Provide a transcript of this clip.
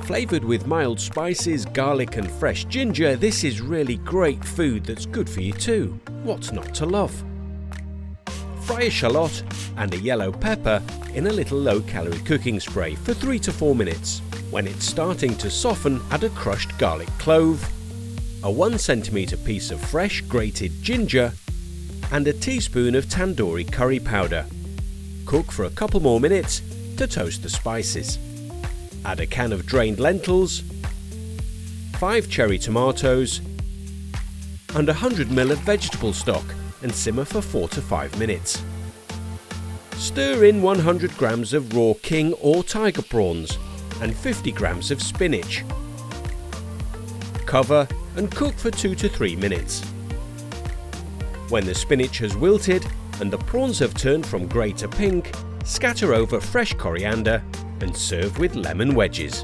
Flavoured with mild spices, garlic and fresh ginger, this is really great food that's good for you too. What's not to love? Fry a shallot and a yellow pepper in a little low-calorie cooking spray for 3 to 4 minutes. When it's starting to soften, add a crushed garlic clove, a 1 cm piece of fresh grated ginger and a teaspoon of tandoori curry powder. Cook for a couple more minutes to toast the spices. Add a can of drained lentils, 5 cherry tomatoes and 100 ml of vegetable stock and simmer for 4 to 5 minutes. Stir in 100 grams of raw king or tiger prawns and 50 grams of spinach. Cover and cook for 2 to 3 minutes. When the spinach has wilted and the prawns have turned from grey to pink, scatter over fresh coriander and serve with lemon wedges.